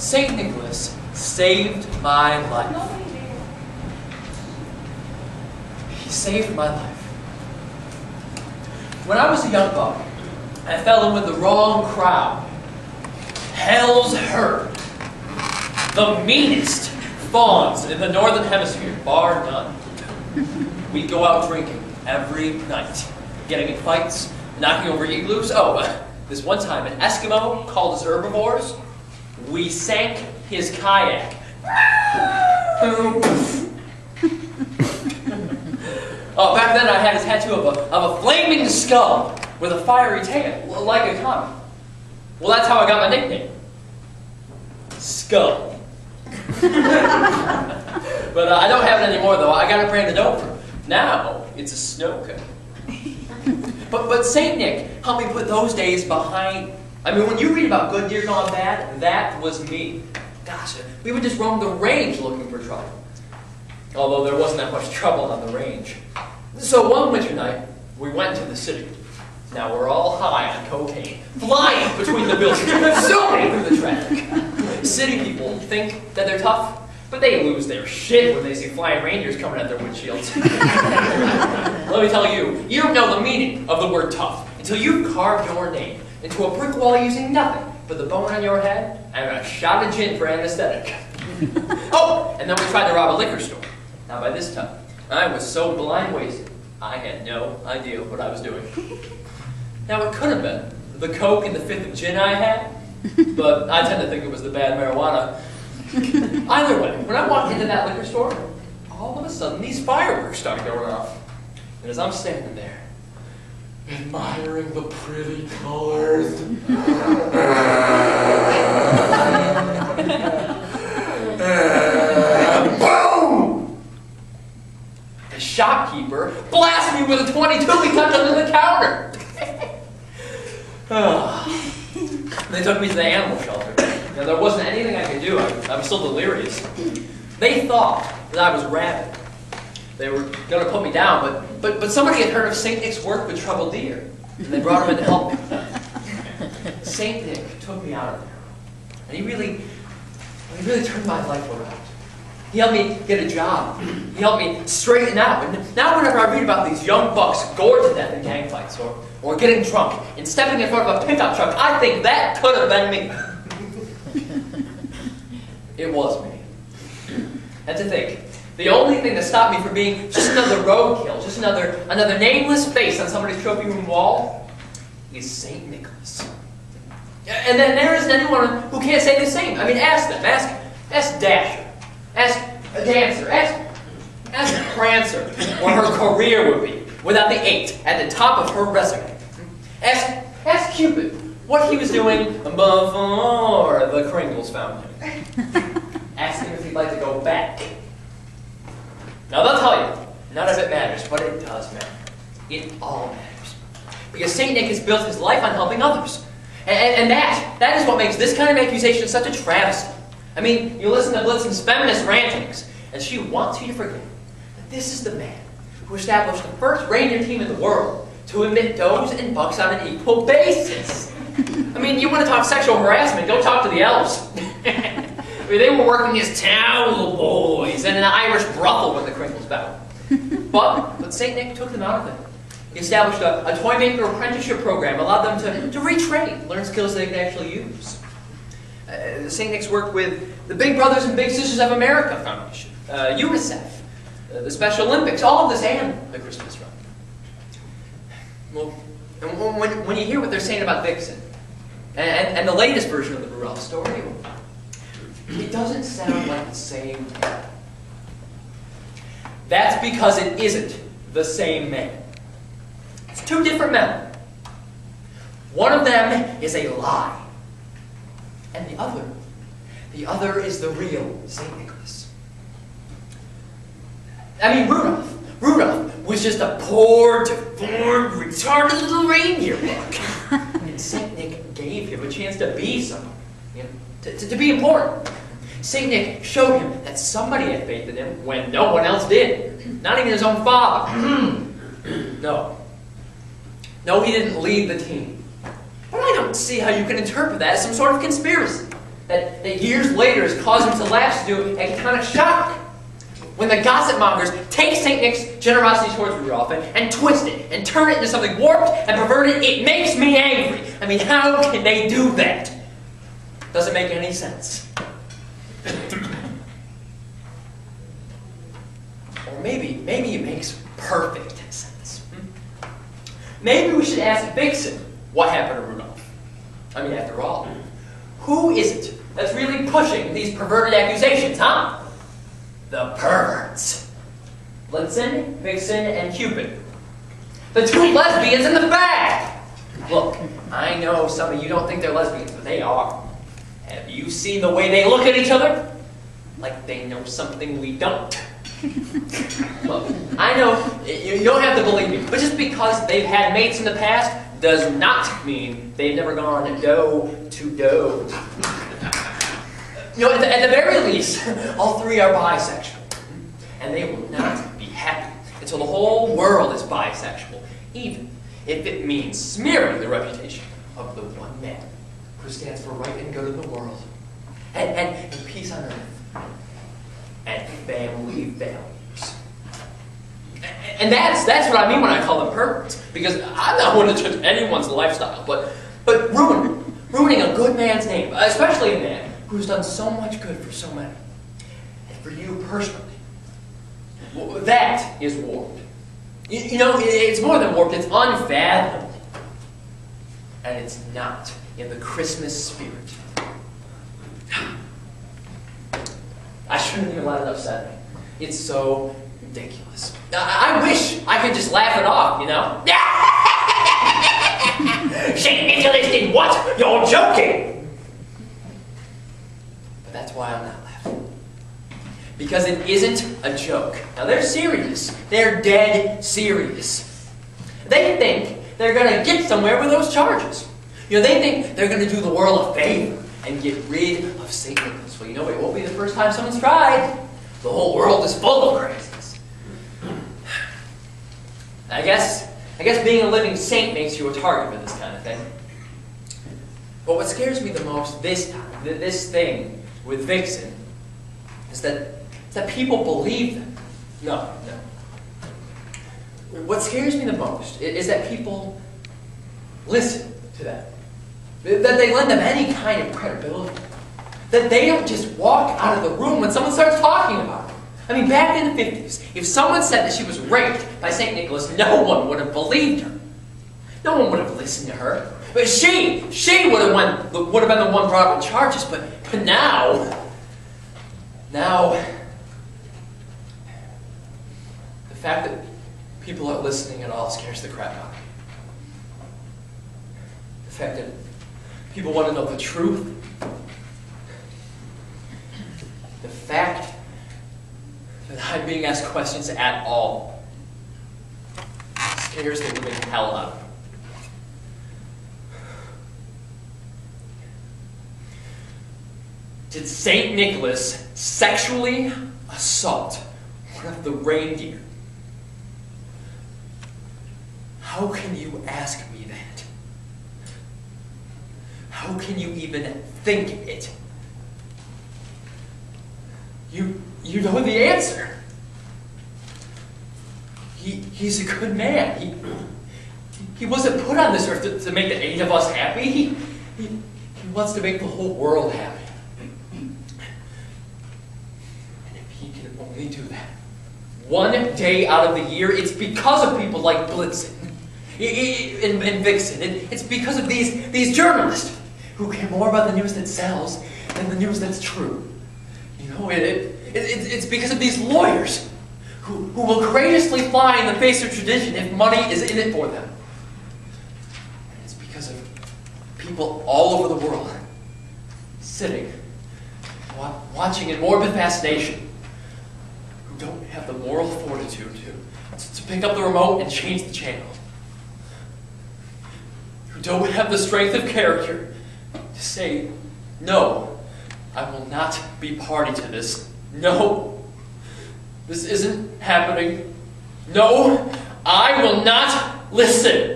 St. Nicholas saved my life. He saved my life. When I was a young buck, I fell in with the wrong crowd. Hell's herd. The meanest fawns in the Northern Hemisphere, bar none. We'd go out drinking every night, getting in fights, knocking over igloos. Oh, this one time, an Eskimo called us herbivores. We sank his kayak. Oh, back then I had a tattoo of a flaming skull with a fiery tail, like a comet. Well, that's how I got my nickname. Skull. But I don't have it anymore, though. I got it branded over. Now, it's a snow cone. But St. Nick helped me put those days behind. I mean, when you read about good deer gone bad, that was me. Gosh, we would just roam the range looking for trouble. Although there wasn't that much trouble on the range. So one winter night, we went to the city. Now we're all high on cocaine, flying between the buildings, zooming through the traffic. City people think that they're tough, but they lose their shit when they see flying reindeers coming at their windshields. Let me tell you, you don't know the meaning of the word tough until you've carved your name into a brick wall using nothing but the bone on your head and a shot of gin for anesthetic. Oh, and then we tried to rob a liquor store. Now by this time, I was so blind wasted, I had no idea what I was doing. Now it could have been the coke and the fifth of gin I had, but I tend to think it was the bad marijuana. Either way, when I walked into that liquor store, all of a sudden these fireworks started going off. And as I'm standing there, admiring the pretty colors, boom! The shopkeeper blasted me with a .22 he tucked under the counter. They took me to the animal shelter. Now, there wasn't anything I could do. I was still delirious. They thought that I was rabid. They were going to put me down, but somebody had heard of St. Nick's work with troubled deer, and they brought him in to help me. St. Nick took me out of there, and he really turned my life around. He helped me get a job. He helped me straighten out. And now whenever I read about these young bucks gored to death in gang fights, or getting drunk and stepping in front of a pickup truck, I think that could have been me. It was me. And to think, the only thing that stopped me from being just another roadkill, just another nameless face on somebody's trophy room wall, is St. Nicholas. And then there isn't anyone who can't say the same. I mean, ask them. Ask Dasher. Ask a dancer. Ask Prancer what her career would be without the 8 at the top of her resume. Ask Cupid what he was doing before the Kringles found him. Ask him if he'd like to go back. Now they'll tell you, none of it matters, but it does matter. It all matters. Because St. Nick has built his life on helping others. And that is what makes this kind of accusation such a travesty. I mean, you listen to Blitzen's feminist rantings, and she wants you to forget that this is the man who established the first reindeer team in the world to admit does and bucks on an equal basis. I mean, you want to talk sexual harassment, go talk to the elves. I mean, they were working as towel boys and an Irish brothel when the Kringles battled. But St. Nick took them out of it. He established a toy maker apprenticeship program, allowed them to retrain, learn skills they could actually use. St. Nick's worked with the Big Brothers and Big Sisters of America Foundation, UNICEF, the Special Olympics, all of this, and the Christmas run. Well, and when you hear what they're saying about Vixen, and the latest version of the Rudolph story, it doesn't sound like the same man. That's because it isn't the same man. It's two different men. One of them is a lie. And the other is the real St. Nicholas. I mean, Rudolph was just a poor, deformed, retarded little reindeer buck. And St. Nick gave him a chance to be someone, to be important. St. Nick showed him that somebody had faith in him when no one else did. Not even his own father. No, he didn't lead the team. But I don't see how you can interpret that as some sort of conspiracy. that years later has caused him to lapse into a kind of shock. When the gossip mongers take St. Nick's generosity towards Rudolph and twist it and turn it into something warped and perverted, it makes me angry. I mean, how can they do that? Doesn't make any sense. Or maybe it makes perfect sense. Maybe we should ask Vixen what happened to Rudolph. I mean, after all, who is it that's really pushing these perverted accusations, huh? The perverts. Blitzen, Vixen, and Cupid. The two lesbians in the bag! Look, I know some of you don't think they're lesbians, but they are. Have you seen the way they look at each other? Like they know something we don't. Look, I know you don't have to believe me, but just because they've had mates in the past does not mean they've never gone doe to doe. At the very least, all three are bisexual. And they will not be happy until the whole world is bisexual, even if it means smearing the reputation of the one man who stands for right and good in the world, and peace on earth, and family values. And that's what I mean when I call them perverts, because I'm not one to judge anyone's lifestyle, but ruining a good man's name, especially a man who's done so much good for so many, and for you personally. That is warped. It's more than warped, it's unfathomable. And it's not in the Christmas spirit. I shouldn't even let it upset me. It's so ridiculous. I wish I could just laugh it off, St. Nicholas did what? You're joking! But that's why I'm not laughing. Because it isn't a joke. Now, they're serious. They're dead serious. They think they're going to get somewhere with those charges. They think they're going to do the world a favor and get rid of St. Nicholas. Well, it won't be the first time someone's tried. The whole world is full of crazies. I guess being a living saint makes you a target for this kind of thing. But what scares me the most this time, this thing with Vixen, is that people believe them. No. What scares me the most is that people listen to them. That they lend them any kind of credibility. That they don't just walk out of the room when someone starts talking about it. I mean, back in the 50s, if someone said that she was raped by St. Nicholas, no one would have believed her. No one would have listened to her. But she would have been the one brought up on charges. But now, the fact that people are listening at all scares the crap out of me. The fact that people want to know the truth. The fact that I'm being asked questions at all scares the living hell out of me. Did St. Nicholas sexually assault one of the reindeer? How can you ask me that? How can you even think it? You know the answer. He's a good man. He wasn't put on this earth to make the 8 of us happy. He wants to make the whole world happy. And if he can only do that one day out of the year, it's because of people like Blitzen and Vixen. It's because of these journalists who care more about the news that sells than the news that's true. It's because of these lawyers who will courageously fly in the face of tradition if money is in it for them. And it's because of people all over the world sitting, watching in morbid fascination, who don't have the moral fortitude to pick up the remote and change the channel. Who don't have the strength of character to say, no, I will not be party to this. No, this isn't happening. No, I will not listen.